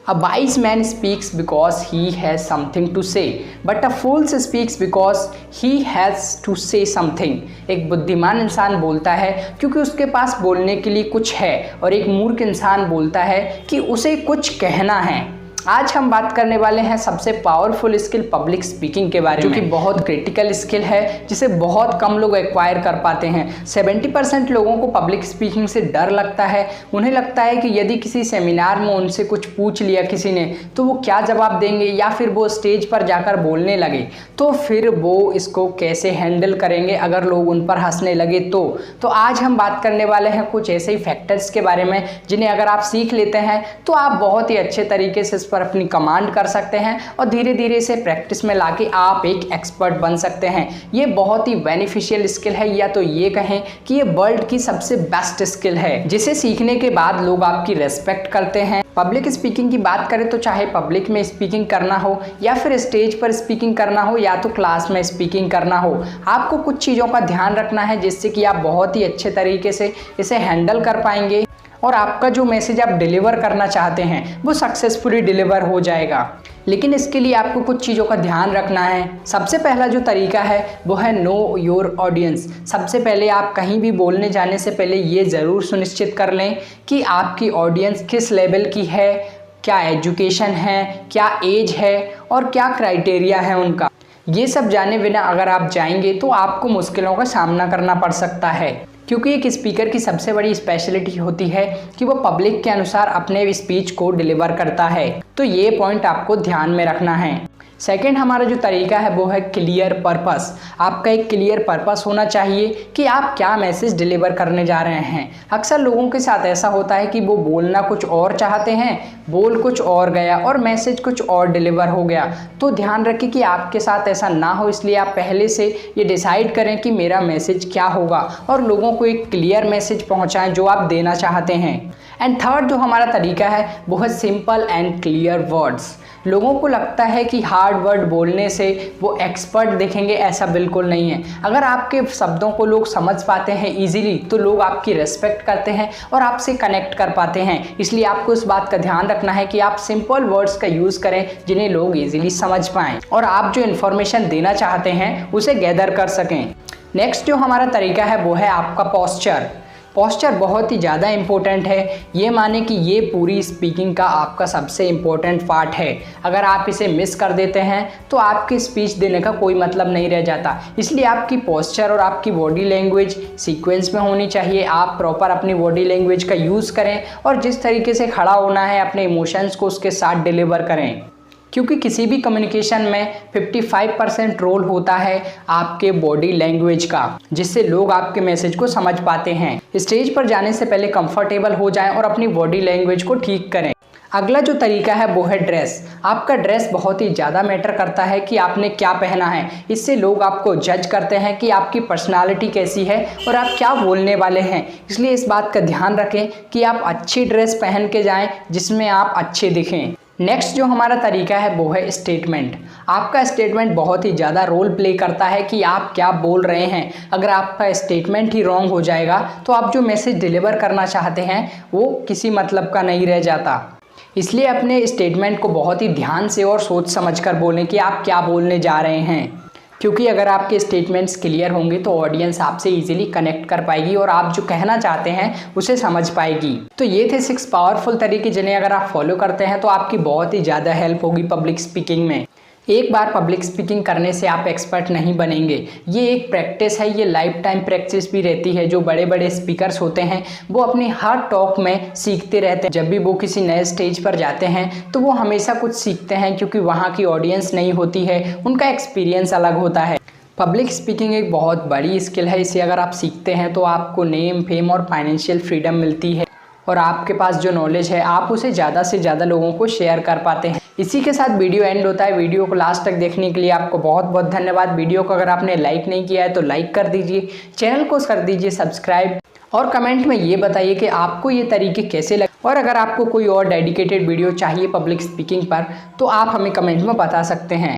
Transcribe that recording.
A wise man speaks because he has something to say, but a fool speaks because he has to say something. एक बुद्धिमान इंसान बोलता है क्योंकि उसके पास बोलने के लिए कुछ है, और एक मूर्ख इंसान बोलता है कि उसे कुछ कहना है। आज हम बात करने वाले हैं सबसे पावरफुल स्किल पब्लिक स्पीकिंग के बारे में, जो कि बहुत क्रिटिकल स्किल है जिसे बहुत कम लोग एक्वायर कर पाते हैं। 70% लोगों को पब्लिक स्पीकिंग से डर लगता है। उन्हें लगता है कि यदि किसी सेमिनार में उनसे कुछ पूछ लिया किसी ने तो वो क्या जवाब देंगे, या फिर वो स्टेज पर जाकर बोलने लगे तो फिर वो इसको कैसे हैंडल करेंगे अगर लोग उन पर हंसने लगे तो आज हम बात करने वाले हैं कुछ ऐसे ही फैक्टर्स के बारे में जिन्हें अगर आप सीख लेते हैं तो आप बहुत ही अच्छे तरीके से इस पर अपनी कमांड कर सकते हैं और धीरे धीरे इसे प्रैक्टिस में लाके आप एक एक्सपर्ट बन सकते हैं। ये बहुत ही बेनिफिशियल स्किल है, या तो ये कहें कि ये वर्ल्ड की सबसे बेस्ट स्किल है जिसे सीखने के बाद लोग आपकी रेस्पेक्ट करते हैं। पब्लिक स्पीकिंग की बात करें तो चाहे पब्लिक में स्पीकिंग करना हो या फिर स्टेज पर स्पीकिंग करना हो या तो क्लास में स्पीकिंग करना हो, आपको कुछ चीज़ों का ध्यान रखना है जिससे कि आप बहुत ही अच्छे तरीके से इसे हैंडल कर पाएंगे और आपका जो मैसेज आप डिलीवर करना चाहते हैं वो सक्सेसफुली डिलीवर हो जाएगा। लेकिन इसके लिए आपको कुछ चीज़ों का ध्यान रखना है। सबसे पहला जो तरीका है वो है नो योर ऑडियंस। सबसे पहले आप कहीं भी बोलने जाने से पहले ये ज़रूर सुनिश्चित कर लें कि आपकी ऑडियंस किस लेवल की है, क्या एजुकेशन है, क्या एज है और क्या क्राइटेरिया है उनका। ये सब जाने बिना अगर आप जाएंगे तो आपको मुश्किलों का सामना करना पड़ सकता है, क्योंकि एक स्पीकर की सबसे बड़ी स्पेशलिटी होती है कि वो पब्लिक के अनुसार अपने स्पीच को डिलीवर करता है। तो ये पॉइंट आपको ध्यान में रखना है। सेकंड हमारा जो तरीका है वो है क्लियर पर्पस। आपका एक क्लियर पर्पस होना चाहिए कि आप क्या मैसेज डिलीवर करने जा रहे हैं। अक्सर लोगों के साथ ऐसा होता है कि वो बोलना कुछ और चाहते हैं, बोल कुछ और गया और मैसेज कुछ और डिलीवर हो गया। तो ध्यान रखें कि आपके साथ ऐसा ना हो, इसलिए आप पहले से ये डिसाइड करें कि मेरा मैसेज क्या होगा और लोगों को एक क्लियर मैसेज पहुँचाएँ जो आप देना चाहते हैं। एंड थर्ड जो हमारा तरीका है वो है सिंपल एंड क्लियर वर्ड्स। लोगों को लगता है कि हार्ड वर्ड बोलने से वो एक्सपर्ट दिखेंगे, ऐसा बिल्कुल नहीं है। अगर आपके शब्दों को लोग समझ पाते हैं इजीली तो लोग आपकी रिस्पेक्ट करते हैं और आपसे कनेक्ट कर पाते हैं। इसलिए आपको इस बात का ध्यान रखना है कि आप सिंपल वर्ड्स का यूज़ करें जिन्हें लोग इजीली समझ पाएँ और आप जो इन्फॉर्मेशन देना चाहते हैं उसे गैदर कर सकें। नेक्स्ट जो हमारा तरीका है वो है आपका पोस्चर। पोस्चर बहुत ही ज़्यादा इम्पोर्टेंट है। ये माने कि ये पूरी स्पीकिंग का आपका सबसे इम्पोर्टेंट पार्ट है। अगर आप इसे मिस कर देते हैं तो आपकी स्पीच देने का कोई मतलब नहीं रह जाता। इसलिए आपकी पोस्चर और आपकी बॉडी लैंग्वेज सीक्वेंस में होनी चाहिए। आप प्रॉपर अपनी बॉडी लैंग्वेज का यूज़ करें और जिस तरीके से खड़ा होना है अपने इमोशंस को उसके साथ डिलीवर करें, क्योंकि किसी भी कम्युनिकेशन में 55% रोल होता है आपके बॉडी लैंग्वेज का, जिससे लोग आपके मैसेज को समझ पाते हैं। स्टेज पर जाने से पहले कंफर्टेबल हो जाएं और अपनी बॉडी लैंग्वेज को ठीक करें। अगला जो तरीका है वो है ड्रेस। आपका ड्रेस बहुत ही ज़्यादा मैटर करता है कि आपने क्या पहना है। इससे लोग आपको जज करते हैं कि आपकी पर्सनालिटी कैसी है और आप क्या बोलने वाले हैं। इसलिए इस बात का ध्यान रखें कि आप अच्छी ड्रेस पहन के जाएं जिसमें आप अच्छे दिखें। नेक्स्ट जो हमारा तरीका है वो है स्टेटमेंट। आपका स्टेटमेंट बहुत ही ज़्यादा रोल प्ले करता है कि आप क्या बोल रहे हैं। अगर आपका स्टेटमेंट ही रॉन्ग हो जाएगा तो आप जो मैसेज डिलीवर करना चाहते हैं वो किसी मतलब का नहीं रह जाता। इसलिए अपने स्टेटमेंट को बहुत ही ध्यान से और सोच समझ कर बोलें कि आप क्या बोलने जा रहे हैं, क्योंकि अगर आपके स्टेटमेंट्स क्लियर होंगे तो ऑडियंस आपसे इजीली कनेक्ट कर पाएगी और आप जो कहना चाहते हैं उसे समझ पाएगी। तो ये थे 6 पावरफुल तरीके जिन्हें अगर आप फॉलो करते हैं तो आपकी बहुत ही ज़्यादा हेल्प होगी पब्लिक स्पीकिंग में। एक बार पब्लिक स्पीकिंग करने से आप एक्सपर्ट नहीं बनेंगे। ये एक प्रैक्टिस है, ये लाइफ टाइम प्रैक्टिस भी रहती है। जो बड़े बड़े स्पीकर्स होते हैं वो अपनी हर टॉक में सीखते रहते हैं। जब भी वो किसी नए स्टेज पर जाते हैं तो वो हमेशा कुछ सीखते हैं, क्योंकि वहाँ की ऑडियंस नहीं होती है, उनका एक्सपीरियंस अलग होता है। पब्लिक स्पीकिंग एक बहुत बड़ी स्किल है। इसे अगर आप सीखते हैं तो आपको नेम, फेम और फाइनेंशियल फ्रीडम मिलती है और आपके पास जो नॉलेज है आप उसे ज़्यादा से ज़्यादा लोगों को शेयर कर पाते हैं। इसी के साथ वीडियो एंड होता है। वीडियो को लास्ट तक देखने के लिए आपको बहुत बहुत धन्यवाद। वीडियो को अगर आपने लाइक नहीं किया है तो लाइक कर दीजिए, चैनल को कर दीजिए सब्सक्राइब और कमेंट में ये बताइए कि आपको ये तरीके कैसे लगे। और अगर आपको कोई और डेडिकेटेड वीडियो चाहिए पब्लिक स्पीकिंग पर तो आप हमें कमेंट में बता सकते हैं।